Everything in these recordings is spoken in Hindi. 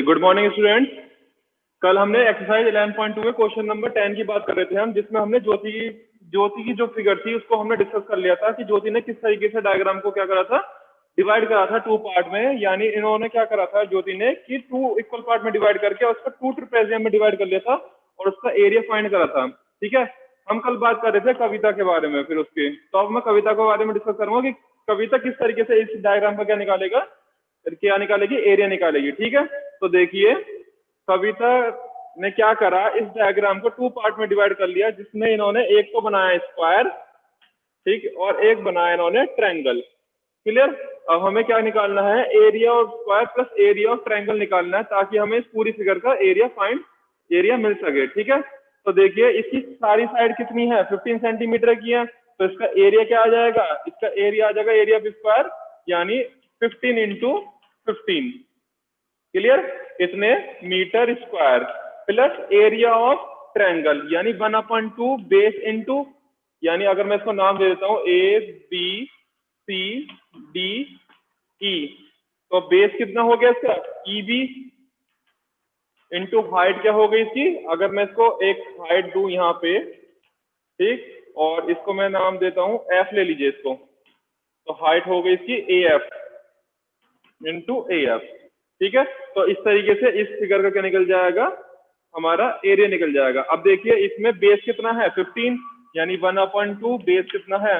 Good morning students. कल हमने एक्सरसाइज 11.2 में क्वेश्चन नंबर 10 की बात कर रहे थे हम, जिसमें हमने ज्योति की जो फिगर थी उसको हमने डिस्कस कर लिया था कि ज्योति ने किस तरीके से डायग्राम को क्या करा था, डिवाइड करा था टू पार्ट में। यानी इन्होंने क्या करा था ज्योति ने कि टू इक्वल पार्ट में डिवाइड करके उसको टू ट्रेपेजियम में डिवाइड कर लिया था और उसका एरिया फाइंड करा था। ठीक है, हम कल बात कर रहे थे कविता के बारे में, फिर उसके तो अब मैं कविता के बारे में डिस्कस करूंगा कि कविता किस तरीके से इस डायग्राम का क्या निकालेगी, एरिया निकालेगी। ठीक है, तो देखिए कविता ने क्या करा, इस डायग्राम को टू पार्ट में डिवाइड कर लिया, जिसमें इन्होंने एक को बनाया स्क्वायर, ठीक, और एक बनाया इन्होंने ट्रायंगल। क्लियर। अब हमें क्या निकालना है, area of square plus area of triangle निकालना है, ताकि हमें इस पूरी फिगर का एरिया मिल सके। ठीक है, तो देखिए इसकी सारी साइड कितनी है, 15 सेंटीमीटर की है, तो इसका एरिया क्या आ जाएगा, इसका एरिया आ जाएगा एरिया ऑफ स्क्वायर यानी 15 इंटू 15। क्लियर, इतने metre square plus area of triangle यानी 1/2 बेस इंटू, यानी अगर मैं इसको नाम दे देता हूं A B C D E, तो बेस कितना हो गया इसका ई बी इंटू हाइट क्या हो गई इसकी, अगर मैं इसको एक हाइट दूं यहाँ पे, ठीक, और इसको मैं नाम देता हूं एफ, ले लीजिए इसको, तो हाइट हो गई इसकी A F into A F. ठीक है, तो इस तरीके से इस फिगर का क्या निकल जाएगा, हमारा एरिया निकल जाएगा। अब देखिए इसमें बेस कितना है 15, यानी 1/2 बेस कितना है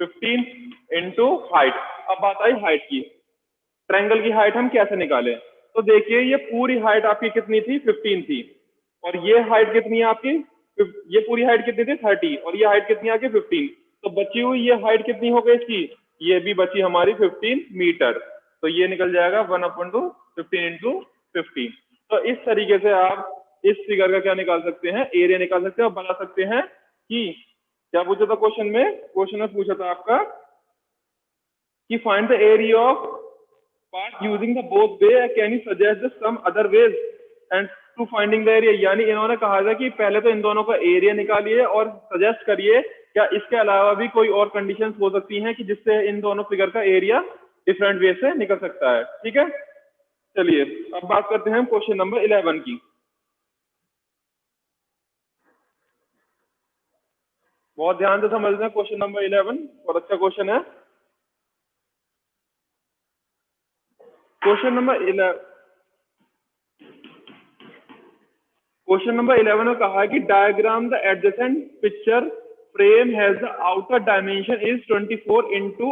15 इंटू हाइट। अब बात आई हाइट की, ट्रायंगल की हाइट हम कैसे निकालें, तो देखिए ये पूरी हाइट आपकी कितनी थी 15 थी, और ये हाइट कितनी है आपकी, ये पूरी हाइट कितनी थी 30, और ये हाइट कितनी आपकी 15, तो बची हुई ये हाइट कितनी हो गई इसकी, ये भी बची हमारी 15 मीटर, तो ये निकल जाएगा 1/2 15 इंटू 15। तो इस तरीके से आप इस फिगर का क्या निकाल सकते हैं, एरिया निकाल सकते हैं और बता सकते हैं कि क्या पूछा था क्वेश्चन में पूछा था आपका कि find the area of part using the both way, can you suggest some other ways and to finding the area. यानी इन्होंने कहा था कि पहले तो इन दोनों का एरिया निकालिए और सजेस्ट करिए क्या इसके अलावा भी कोई और कंडीशंस हो सकती हैं कि जिससे इन दोनों फिगर का एरिया डिफरेंट वे से निकल सकता है। ठीक है, चलिए अब बात करते हैं क्वेश्चन नंबर 11 की। बहुत ध्यान से समझना है क्वेश्चन नंबर 11, बहुत अच्छा क्वेश्चन है। क्वेश्चन नंबर 11 में कहा है कि diagram the adjacent picture frame has the outer dimension is 24 into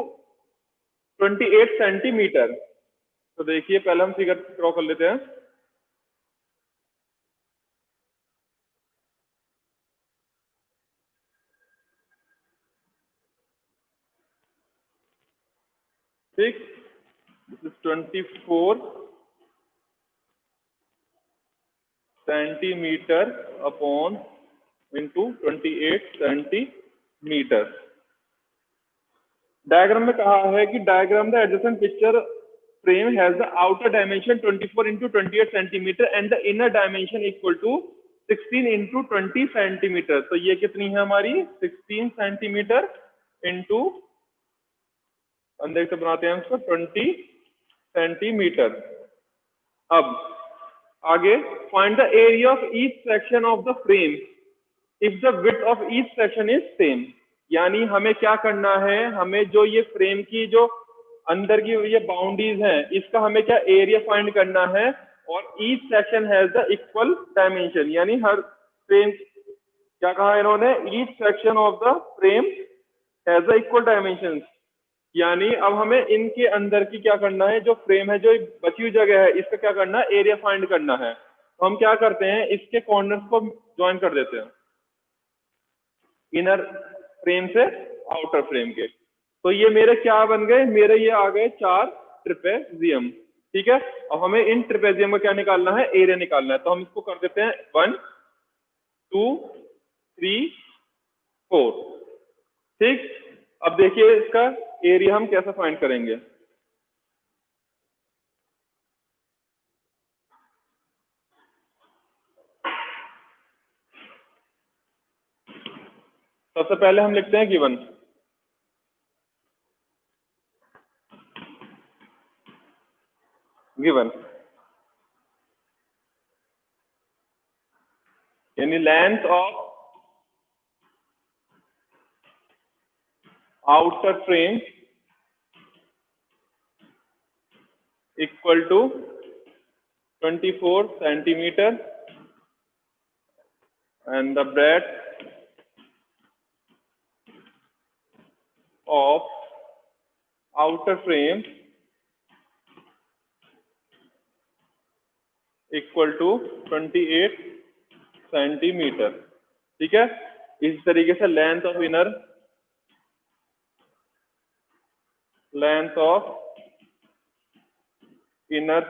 28 centimetre. तो देखिए पहले हम फिगर ड्रॉ कर लेते हैं। ठीक, this is 24 centimetre upon into 28 centimetre. Diagram में कहा है कि diagram the adjacent picture frame has the outer dimension 24 into 28 centimetre and the inner dimension equal to 16 into 20 centimetre. तो ये कितनी है हमारी 16 सेंटीमीटर इंटू, अंदर से बनाते हैं इसको 20 सेंटीमीटर। अब आगे find the area of each section of the frame if the width of each section is same. यानी हमें क्या करना है, हमें जो ये फ्रेम की जो अंदर की ये बाउंड्रीज हैं इसका हमें क्या एरिया फाइंड करना है, और each section has the equal dimension, यानी हर फ्रेम, क्या कहा इन्होंने, each section of the frame has the equal dimension. यानी अब हमें इनके अंदर की क्या करना है, जो फ्रेम है, जो बची हुई जगह है, इसका क्या करना है, एरिया फाइंड करना है। तो हम क्या करते हैं, इसके कॉर्नर्स को ज्वाइन कर देते हैं इनर फ्रेम से आउटर फ्रेम के। तो ये मेरे क्या बन गए, मेरे ये आ गए 4 ट्रिपेजियम। ठीक है, अब हमें इन ट्रिपेजियम का क्या निकालना है, एरिया निकालना है। तो हम इसको कर देते हैं 1 2 3 4। ठीक, अब देखिए इसका एरिया हम कैसे फाइंड करेंगे। सबसे पहले हम लिखते हैं गिवन, यानी length of outer frame equal to 24 centimetre and the breadth of outer frame equal to 28 centimetre. ठीक है, इस तरीके से length of inner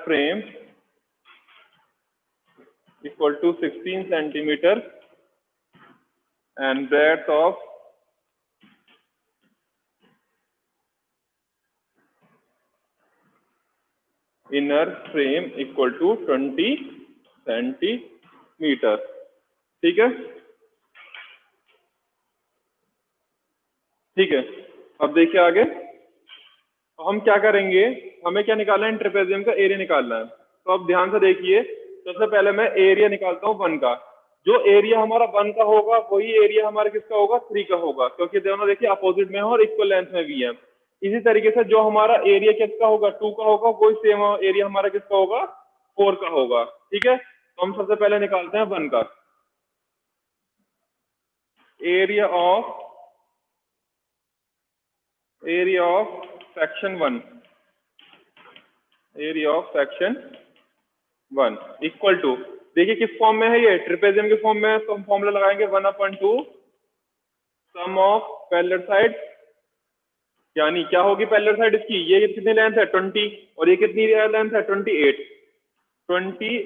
frame equal to 16 centimetre and breadth of inner frame equal to 20 centimetre. ठीक है, ठीक है। अब देखिए आगे, तो हम क्या करेंगे, हमें क्या निकालना है, ट्रेपेजियम का एरिया निकालना है। तो अब ध्यान से देखिए, सबसे पहले मैं एरिया निकालता हूँ 1 का। जो एरिया हमारा 1 का होगा वही एरिया हमारा किसका होगा, 3 का होगा, क्योंकि दोनों देखिए अपोजिट में है और इक्वल लेंथ में भी है। इसी तरीके से जो हमारा एरिया किसका होगा, 2 का होगा, वही सेम एरिया हमारा किसका होगा, 4 का होगा। ठीक है, तो हम सबसे पहले निकालते हैं 1 का। Area of section 1 equal to, देखिए किस फॉर्म में है, ये ट्रेपेजियम के फॉर्म में है, तो हम फॉर्मूला लगाएंगे 1/2 सम ऑफ पैरेलल साइड, यानी क्या होगी पैरेलल साइड इसकी, ये कितनी लेंथ है 20 और ये कितनी लेंथ है 28, 20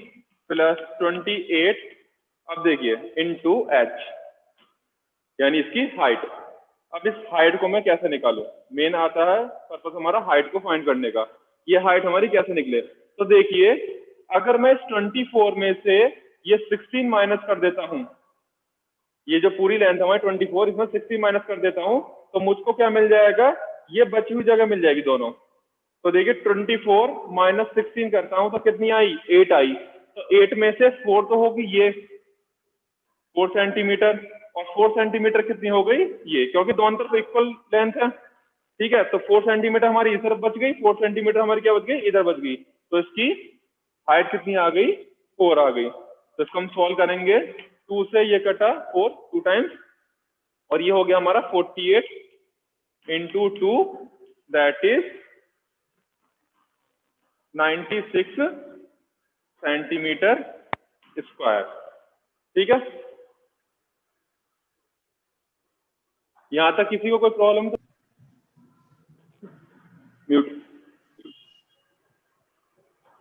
प्लस 28, अब देखिए इनटू h, यानी इसकी हाइट। अब इस हाइट को मैं कैसे निकालूं, मेन आता है पर्पस हमारा हाइट को फाइंड करने का। ये हाइट हमारी कैसे निकले, तो देखिए अगर मैं इस 24 में से ये 16 माइनस कर देता हूं, ये जो पूरी लेंथ हमारी 24, इसमें 16 माइनस कर देता हूं, तो मुझको क्या मिल जाएगा, ये बची हुई जगह मिल जाएगी दोनों। तो देखिए 24 माइनस 16 करता हूं तो कितनी आई, 8 आई। तो 8 में से 4 तो होगी ये 4 सेंटीमीटर, और 4 सेंटीमीटर कितनी हो गई ये, क्योंकि दोनों तरफ इक्वल लेंथ है। ठीक है, तो 4 सेंटीमीटर हमारी इस तरफ बच गई, 4 सेंटीमीटर हमारी क्या बच गई, इधर बच गई। तो इसकी हाइट कितनी आ गई, 4 आ गई। तो इसको हम सॉल्व करेंगे, 2 से ये कटा 4 2 टाइम्स, और ये हो गया हमारा 48 into 2, that is 96 centimetre square. ठीक है, यहां तक किसी को कोई प्रॉब्लम? म्यूट।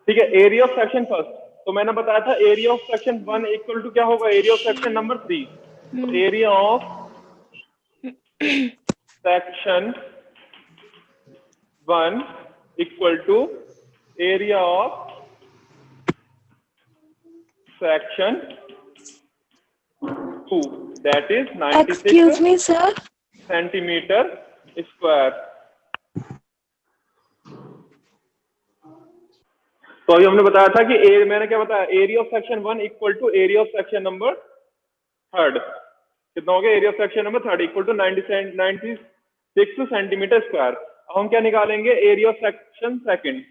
ठीक है, एरिया ऑफ सेक्शन फर्स्ट, तो मैंने बताया था area of section 1 equal to क्या होगा, एरिया ऑफ सेक्शन नंबर 3। तो area of section 1 equal to area of section 2, that is 96 centimetre square. तो अभी हमने बताया था कि मैंने क्या बताया, area of section 1 equal to area of section number 3, कितना हो गया, area of section number 3 equal to 96 centimetre square. अब हम क्या निकालेंगे, area of section second,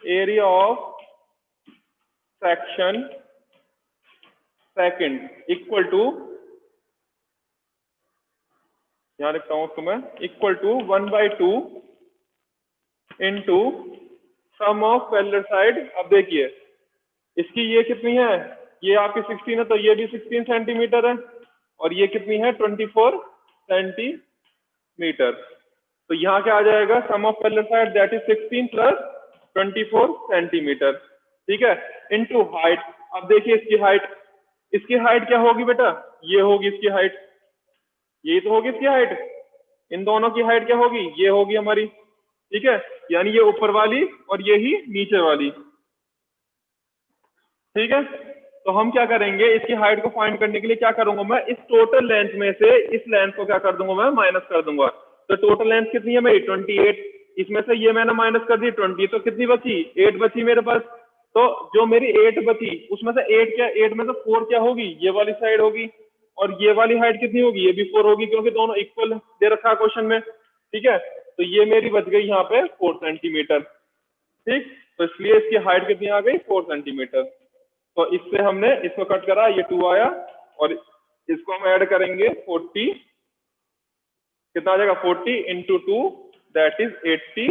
area of section second equal to, यहां लिखता हूं उसको मैं, equal to 1/2 into sum of parallel side. अब देखिए इसकी ये कितनी है, ये आपकी 16 है, तो ये भी 16 सेंटीमीटर है, और ये कितनी है 24 सेंटीमीटर। तो यहाँ क्या आ जाएगा, sum of parallel side that is 16 plus 24 centimetre. ठीक है, इनटू हाइट। अब देखिए इसकी हाइट क्या होगी बेटा, ये होगी इसकी हाइट, ये तो होगी इसकी हाइट, इन दोनों की हाइट क्या होगी, ये होगी हमारी। ठीक है, यानी ये ऊपर वाली और ये ही नीचे वाली। ठीक है, तो हम क्या करेंगे, इसकी हाइट को फाइंड करने के लिए क्या करूंगा मैं, इस टोटल लेंथ में से इस लेंथ को क्या कर दूंगा मैं, माइनस कर दूंगा। तो टोटल लेंथ कितनी है मेरी 28, इसमें से ये मैंने माइनस कर दी 20, तो कितनी बची, 8 बची मेरे पास। तो जो मेरी 8 बची उसमें से 8 में से 4 क्या होगी, ये वाली साइड होगी, और ये वाली हाइट कितनी होगी, ये भी 4 होगी, क्योंकि दोनों इक्वल दे रखा है क्वेश्चन में। ठीक है, तो ये मेरी बच गई यहाँ पे 4 सेंटीमीटर। ठीक, तो इसलिए इसकी हाइट कितनी आ गई, 4 सेंटीमीटर। तो इससे हमने इसको कट करा, ये 2 आया, और इसको हम ऐड करेंगे 40, कितना आ जाएगा 40 into 2 that is 80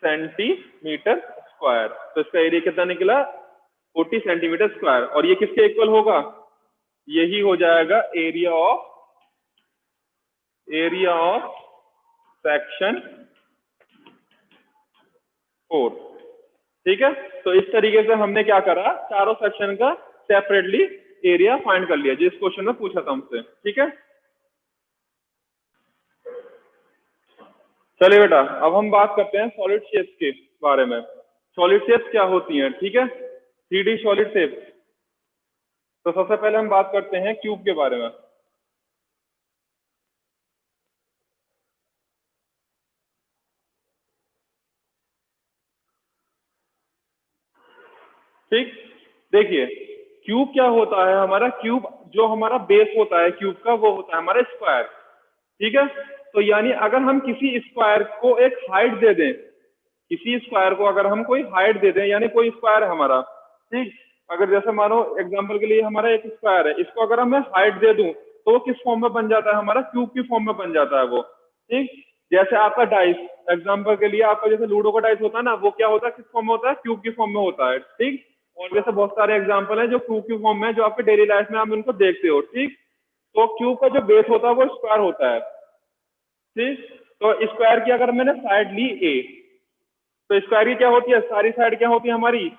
centimetre square. तो इसका एरिया कितना निकला, 40 सेंटीमीटर स्क्वायर। और ये किसके इक्वल होगा, यही हो जाएगा एरिया ऑफ सेक्शन 4। ठीक है, तो इस तरीके से हमने क्या करा, चारों सेक्शन का सेपरेटली एरिया फाइंड कर लिया, जिस क्वेश्चन में पूछा था हमसे। ठीक है, चलिए बेटा, अब हम बात करते हैं सॉलिड शेप्स के बारे में। सॉलिड शेप्स क्या होती हैं, ठीक है, 3D सॉलिड शेप्स। तो सबसे पहले हम बात करते हैं क्यूब के बारे में। ठीक, देखिए क्यूब क्या होता है, हमारा क्यूब जो हमारा बेस होता है क्यूब का, वो होता है हमारा स्क्वायर। ठीक है, तो यानी अगर हम किसी स्क्वायर को एक हाइट दे दें, किसी स्क्वायर को अगर हम कोई हाइट दे दें, यानी कोई स्क्वायर है हमारा, ठीक, अगर जैसे मानो एग्जांपल के लिए हमारा एक स्क्वायर है, इसको अगर मैं हाइट दे दूं तो वो किस फॉर्म में बन जाता है, हमारा क्यूब की फॉर्म में बन जाता है वो। ठीक, जैसे आपका डाइस, एग्जांपल के लिए आपका जैसे लूडो का डाइस होता है ना, वो क्या होता है, किस फॉर्म में होता है, क्यूब की फॉर्म में होता है। ठीक, और जैसे बहुत सारे एग्जाम्पल है जो क्यूब की फॉर्म में, जो आपके डेली लाइफ में आप उनको देखते हो। ठीक, तो क्यूब का जो बेस होता है वो स्क्वायर होता है। ठीक, तो स्क्वायर की अगर मैंने साइड ली ए, तो स्क्वायर की क्या होती है, सारी साइड क्या होती है हमारी,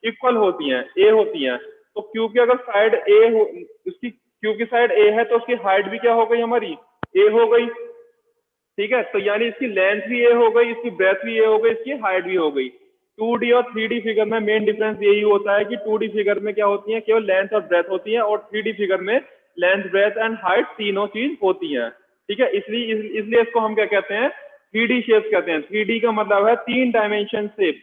इक्वल होती हैं, ए होती हैं। तो क्यूब की अगर साइड ए हो, उसकी क्यूब की साइड ए है, तो उसकी हाइट भी क्या हो गई हमारी, ए हो गई। ठीक है, तो यानी इसकी लेंथ भी ए हो गई, इसकी ब्रेथ भी ए हो गई, इसकी हाइट भी हो गई। 2D और 3D फिगर में मेन डिफरेंस यही होता है कि 2D फिगर में क्या होती है, केवल लेंथ और ब्रेथ होती है, और 3D फिगर में लेंथ, ब्रेथ एंड हाइट तीनों चीज होती है। ठीक है, इसलिए इसको हम क्या कहते हैं, 3D शेप कहते हैं। 3D का मतलब है 3 डायमेंशन शेप।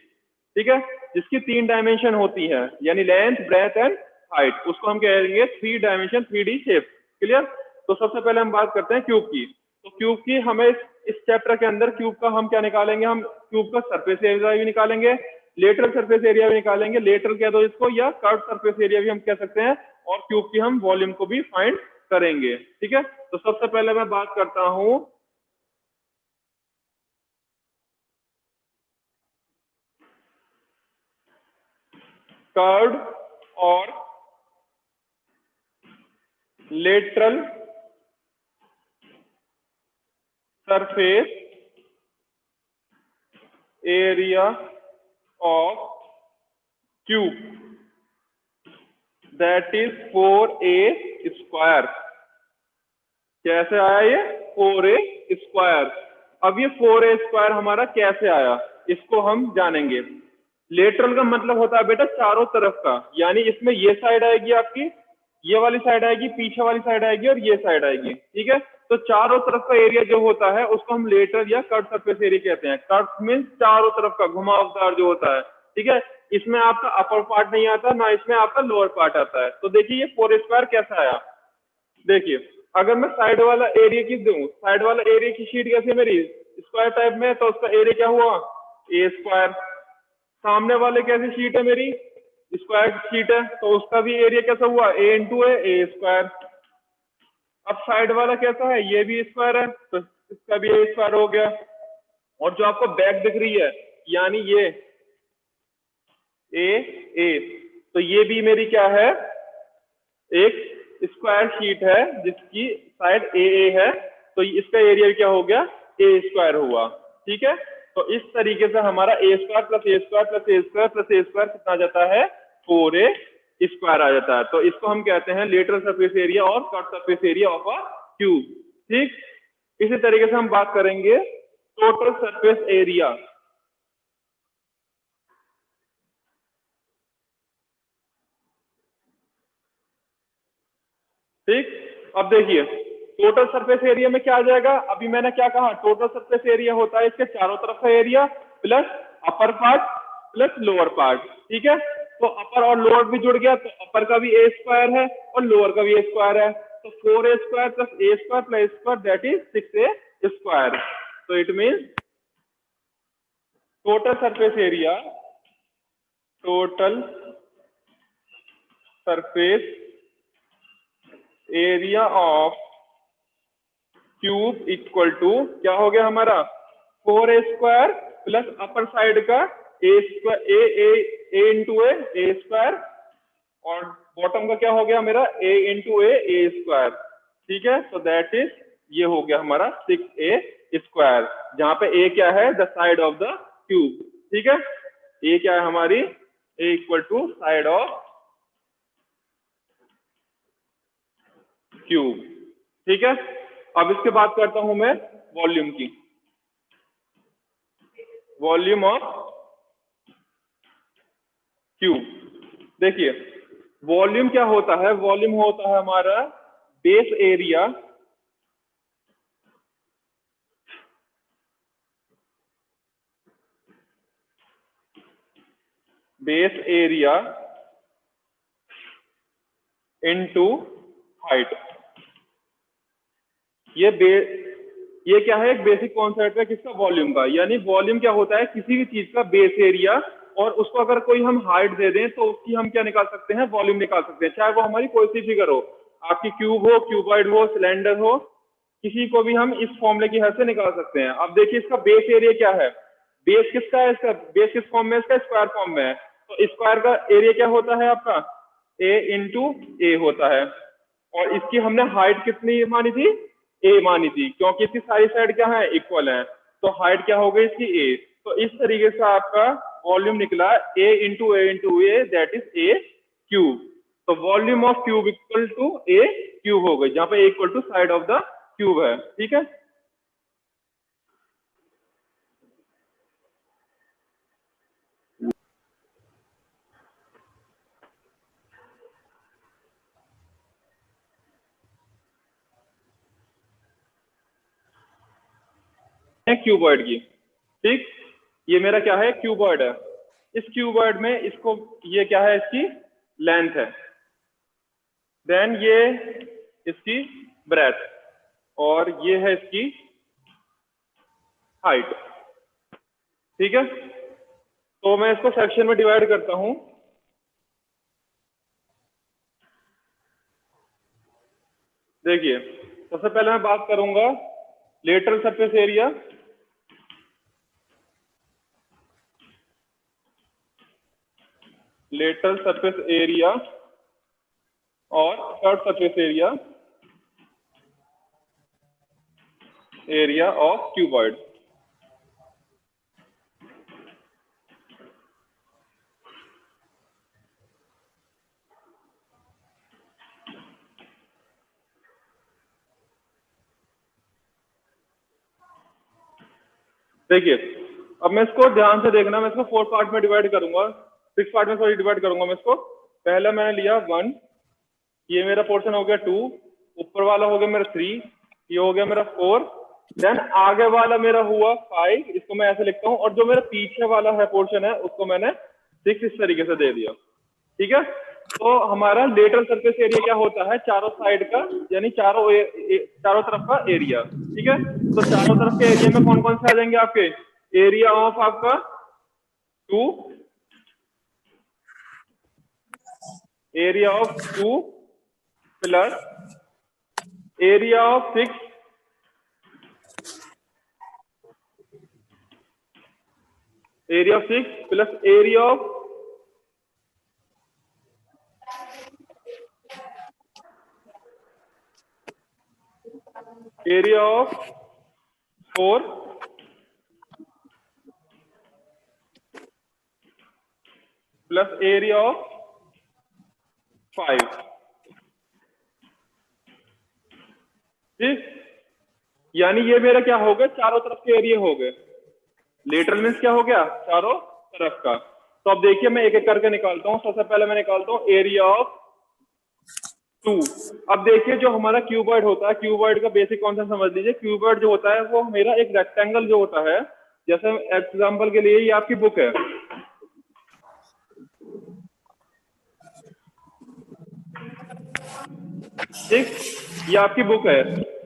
ठीक है, जिसकी 3 डायमेंशन होती है, यानी लेंथ, ब्रेथ एंड हाइट, उसको हम कहेंगे 3 डायमेंशन 3D शेप। क्लियर। तो सबसे पहले हम बात करते हैं क्यूब की। तो क्यूब की हमें इस चैप्टर के अंदर क्यूब का हम क्या निकालेंगे, हम क्यूब का सरफेस एरिया भी निकालेंगे, लेटरल सरफेस एरिया भी निकालेंगे, लेटरल कह दो इसको, या कर्व सरफेस एरिया भी हम कह सकते हैं, और क्यूब की हम वॉल्यूम को भी फाइंड करेंगे। ठीक है, तो सबसे पहले मैं बात करता हूं कर्व और lateral surface area of cube, that is 4a square. कैसे आया ये 4a स्क्वायर। अब ये 4a स्क्वायर हमारा कैसे आया, इसको हम जानेंगे। लेटरल का मतलब होता है बेटा चारों तरफ का, यानी इसमें ये साइड आएगी आपकी, ये वाली साइड आएगी, पीछे वाली साइड आएगी, और ये साइड आएगी। ठीक है, तो चारों तरफ का एरिया जो होता है उसको हम लेटरल या कर्व सरफेस एरिया कहते हैं। कर्व मीन्स चारों तरफ का घुमावदार जो होता है। ठीक है, इसमें आपका अपर पार्ट नहीं आता, ना इसमें आपका लोअर पार्ट आता है। तो देखिए ये 4 स्क्वायर कैसा आया, देखिए अगर मैं साइड वाला एरिया की दूं, साइड वाला एरिया की शीट कैसी है मेरी, स्क्वायर टाइप में, तो उसका एरिया क्या हुआ, ए स्क्वायर। सामने वाले कैसी शीट है मेरी, स्क्वायर शीट है, तो उसका भी एरिया कैसा हुआ, ए इंटू ए स्क्वायर। अब साइड वाला कैसा है, ये भी स्क्वायर है, तो इसका भी ए स्क्वायर हो गया। और जो आपको बैक दिख रही है, यानी ये ए ए, तो ये भी मेरी क्या है, एक स्क्वायर शीट है जिसकी साइड ए है, तो इसका एरिया क्या हो गया, ए स्क्वायर हुआ। ठीक है, तो इस तरीके से हमारा ए square plus a square plus a square plus a square कितना आ जाता है, 4a स्क्वायर आ जाता है। तो इसको हम कहते हैं लेटरल सरफेस एरिया और curve surface area of a cube. ठीक, इसी तरीके से हम बात करेंगे टोटल सरफेस एरिया। ठीक, अब देखिए टोटल सरफेस एरिया में क्या आ जाएगा, अभी मैंने क्या कहा, टोटल सरफेस एरिया होता है इसके चारों तरफ का area plus upper part plus lower part. ठीक है, तो अपर और लोअर भी जुड़ गया, तो अपर का भी ए स्क्वायर है और लोअर का भी ए स्क्वायर है, तो 4a square plus a square plus square that is 6a square. तो it means total surface area, total surface area of cube equal to क्या हो गया हमारा 4a square plus upper side का ए स्क्वायर ए इंटू ए स्क्वायर और बॉटम का क्या हो गया मेरा ए इंटू ए स्क्वायर। ठीक है, तो दैट इज ये हो गया हमारा 6a स्क्वायर, जहां पे ए क्या है the side of the cube. ठीक है, ए क्या है हमारी a equal to side of cube. ठीक है, अब इसके बात करता हूं मैं वॉल्यूम की, वॉल्यूम ऑफ क्यूब। देखिए वॉल्यूम क्या होता है, वॉल्यूम होता है हमारा बेस एरिया इनटू हाइट। ये क्या है, एक बेसिक कॉन्सेप्ट है किसका, वॉल्यूम का। यानी वॉल्यूम क्या होता है, किसी भी चीज का बेस एरिया, और उसको अगर कोई हम हाइट दे दें तो उसकी हम क्या निकाल सकते हैं, वॉल्यूम निकाल सकते हैं, चाहे वो हमारी कोई सी फिगर हो, आपकी क्यूब हो, क्यूबॉइड हो, सिलेंडर हो, किसी को भी हम इस फॉर्मूले की हेल्प से निकाल सकते हैं। अब देखिए इसका बेस एरिया क्या है, बेस किसका है, इसका बेस किस फॉर्म में, इसका स्क्वायर फॉर्म में है, तो स्क्वायर का एरिया क्या होता है आपका ए इंटू ए होता है, और इसकी हमने हाइट कितनी मानी थी, ए मानी थी, क्योंकि इसकी सारी साइड क्या है, इक्वल है, तो हाइट क्या हो गई इसकी ए। तो इस तरीके से आपका वॉल्यूम निकला a into a that is a cube. तो volume of cube equal to a cube हो गई, जहां पे a equal to side of the cube है। ठीक है, क्यूबॉइड की। ठीक, ये मेरा क्या है, क्यूबॉइड है। इस क्यूबॉइड में इसको ये क्या है, इसकी लेंथ है, देन ये इसकी ब्रेथ, और ये है इसकी हाइट। ठीक है, तो मैं इसको सेक्शन में डिवाइड करता हूं। देखिए सबसे पहले मैं बात करूंगा lateral surface area, lateral surface area और third surface area of cuboid. देखिए अब मैं इसको ध्यान से देखना, मैं इसको 4 पार्ट में डिवाइड करूंगा, 6 पार्ट में सॉरी डिवाइड करूंगा मैं इसको। पहला मैंने लिया 1, ये मेरा पोर्शन हो गया 2, ऊपर वाला हो गया मेरा 3, ये हो गया मेरा 4, देन आगे वाला मेरा हुआ 5, इसको मैं ऐसे लिखता हूँ, और जो मेरा पीछे वाला है पोर्शन है उसको मैंने 6 इस तरीके से दे दिया। ठीक है, तो हमारा लेटरल सरफेस एरिया क्या होता है, चारों साइड का, यानी चारों तरफ का एरिया। ठीक है, तो चारों तरफ के एरिया में कौन कौन से आ जाएंगे आपके, एरिया ऑफ आपका 2, area of 2 plus area of 6, area of 6 plus area of 4 plus area of 5। ठीक, यानी ये मेरा क्या हो गया, चारों तरफ के एरिया हो गए। लेटरल मीन्स क्या हो गया, चारों तरफ का। तो अब देखिए मैं एक एक करके निकालता हूँ। सबसे पहले मैं निकालता हूँ एरिया ऑफ 2। अब देखिए जो हमारा क्यूबॉइड होता है, क्यूबॉइड का बेसिक कॉन्सेप्ट समझ लीजिए। क्यूबॉइड जो होता है वो मेरा एक रेक्टेंगल जो होता है, जैसे एग्जांपल के लिए ये आपकी बुक है, ठीक, ये आपकी बुक है,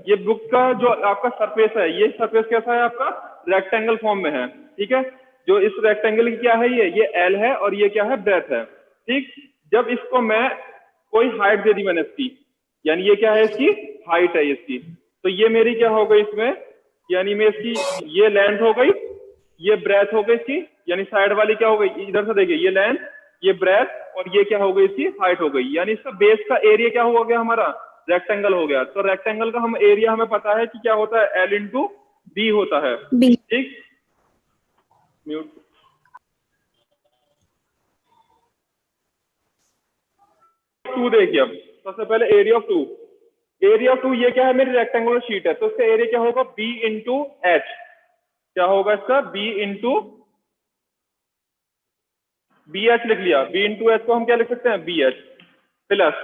ये बुक का जो आपका सरफेस है, ये सरफेस कैसा है आपका, रेक्टेंगल फॉर्म में है। ठीक है, जो इस रेक्टेंगल की क्या है, ये एल है और ये क्या है, ब्रेथ है। ठीक, जब इसको मैं कोई हाइट दे दी मैंने इसकी, यानी ये क्या है, इसकी हाइट है इसकी, तो ये मेरी क्या हो गई इसमें, यानी मैं इसकी ये लेंथ हो गई, ये ब्रेथ हो गई इसकी, यानी साइड वाली क्या हो गई, इधर से देखिए ये लेंथ, ये ब्रेथ और ये क्या हो गई, इसकी हाइट हो गई, यानी इसका बेस का एरिया क्या हो गया हमारा, रेक्टेंगल हो गया। तो रेक्टेंगल का हम एरिया हमें पता है कि क्या होता है, एल इंटू बी होता है। बी। ठीक, म्यूट। टू देखिए, अब सबसे पहले area of two, area of two ये क्या है, मेरी रेक्टेंगुलर शीट है, तो इसका एरिया क्या होगा, बी इंटू एच, क्या होगा इसका, बी इंटू बी एच लिख लिया, बी इंटू एच को हम क्या लिख सकते हैं, B H plus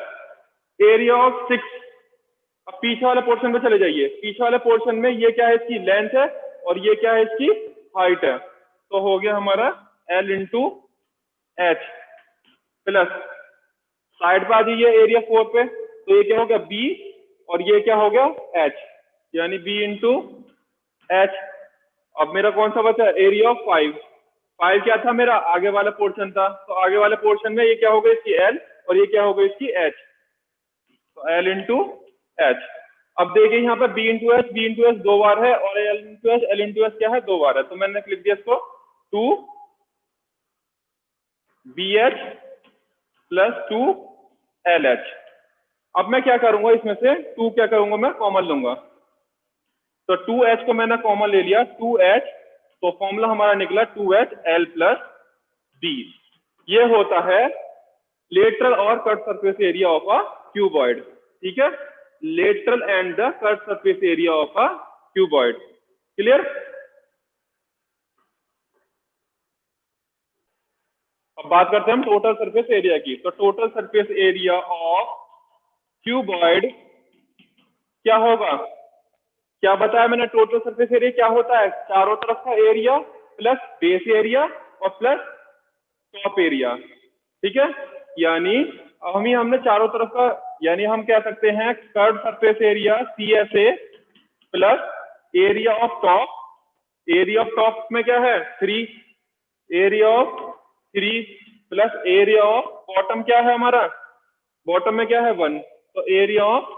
area of six. अब पीछे वाले पोर्शन पे चले जाइए, पीछे वाले पोर्शन में ये क्या है, इसकी लेंथ है और ये क्या है, इसकी हाइट है, तो हो गया हमारा L into H plus side पे आ जाइए एरिया फोर पे, तो ये क्या हो गया, बी और ये क्या हो गया, एच, यानी बी इंटू एच। अब मेरा कौन सा बचा, एरिया ऑफ फाइव, फाइव क्या था मेरा, आगे वाला पोर्शन था, तो आगे वाले पोर्शन में ये क्या हो गया, इसकी एल और ये क्या हो गई, इसकी एच, तो एल इंटू एच। अब देखिए यहाँ पे बी इंटू एच दो बार है और एल इंटू एच क्या है, दो बार है, तो मैंने लिख दिया इसको two B H plus two L H. अब मैं क्या करूंगा, इसमें से टू क्या करूंगा, मैं कॉमन लूंगा, तो टू एच को मैंने कॉमन ले लिया, टू एच, तो फॉर्मूला हमारा निकला two H L plus B. ये होता है लेटरल और cut surface area of a cuboid. ठीक है, lateral and the cut surface area of a cuboid. Clear. अब बात करते हैं हम टोटल सरफेस एरिया की, तो total surface area of cuboid क्या होगा, क्या बताया मैंने, टोटल सरफेस एरिया क्या होता है, चारों तरफ का एरिया प्लस बेस एरिया और प्लस टॉप एरिया। ठीक है, यानी अब हमने चारों तरफ का, यानी हम कह सकते हैं curve surface area C S A plus area of top, area of top में क्या है, three, area of three plus area of bottom क्या है हमारा, बॉटम में क्या है, वन, तो एरिया ऑफ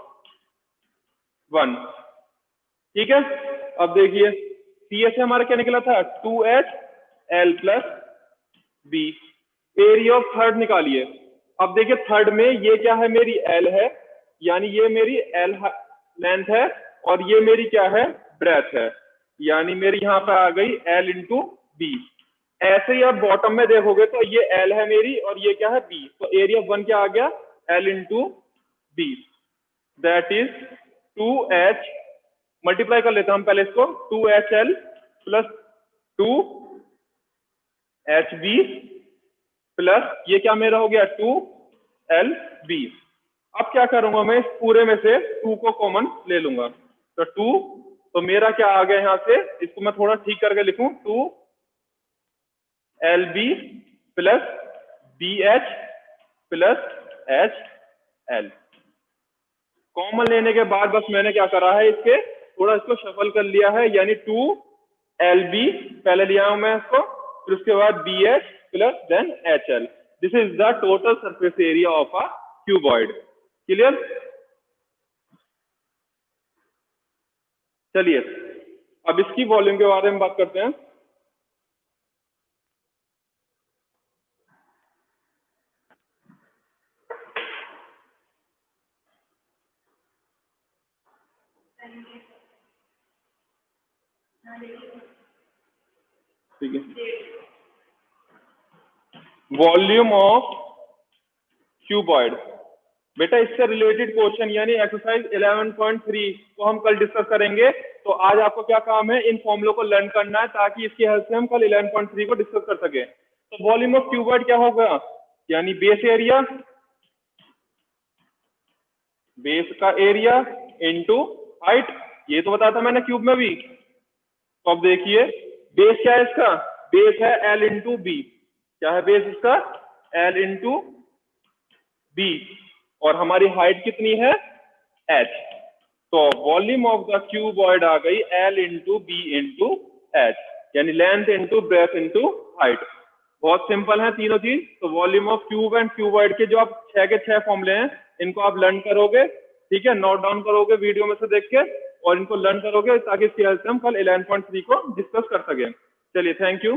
वन। ठीक है, अब देखिए सी एस हमारा क्या निकला था, two H L plus B. Area of third निकालिए, अब देखिए थर्ड में ये क्या है, मेरी एल है, यानी ये मेरी एल लेंथ है और ये मेरी क्या है, ब्रेथ है, यानी मेरी यहाँ पे आ गई एल इंटू बी। ऐसे ही आप बॉटम में देखोगे तो ये एल है मेरी और ये क्या है, बी, तो एरिया वन क्या आ गया, L into B, that is two H, multiply कर लेते हैं हम पहले इसको, two H L plus two H B plus ये क्या मेरा हो गया, टू एल बी। अब क्या करूंगा मैं, इस पूरे में से टू को कॉमन ले लूंगा, तो टू, तो मेरा क्या आ गया यहां से, इसको मैं थोड़ा ठीक करके लिखूं, two L B plus B H plus H L. Common लेने के बाद बस मैंने क्या करा है, इसके थोड़ा इसको शफल कर लिया है, यानी टू एल बी पहले लिया हूं मैं इसको, फिर उसके बाद B H plus then H L. This is the total surface area of a cuboid. Clear. चलिए अब इसकी वॉल्यूम के बारे में बात करते हैं। ठीक है, वॉल्यूम ऑफ क्यूबॉइड, बेटा इससे रिलेटेड क्वेश्चन यानी एक्सरसाइज 11.3 को हम कल डिस्कस करेंगे, तो आज आपको क्या काम है, इन फॉर्मूलों को लर्न करना है ताकि इसकी हेल्प से हम कल 11.3 को डिस्कस कर सके। तो वॉल्यूम ऑफ क्यूबॉइड क्या होगा, यानी बेस एरिया, बेस का एरिया इनटू हाइट, ये तो बताया था मैंने क्यूब में भी। तो अब देखिए बेस क्या है इसका, बेस है एल इंटू बी, क्या है बेस इसका, एल इंटू बी, और हमारी हाइट कितनी है h। तो वॉल्यूम ऑफ द क्यूबॉइड आ गई L into b into h, यानी length into breadth into height. बहुत सिंपल है तीनों चीज। तो volume of cube and cuboid के जो आप 6 के 6 फॉर्मूले हैं इनको आप लर्न करोगे, ठीक है, नोट डाउन करोगे वीडियो में से देख के और इनको लर्न करोगे ताकि इसकी हेल्प से हम कल 11.3 को डिस्कस कर सकें। चलिए, थैंक यू।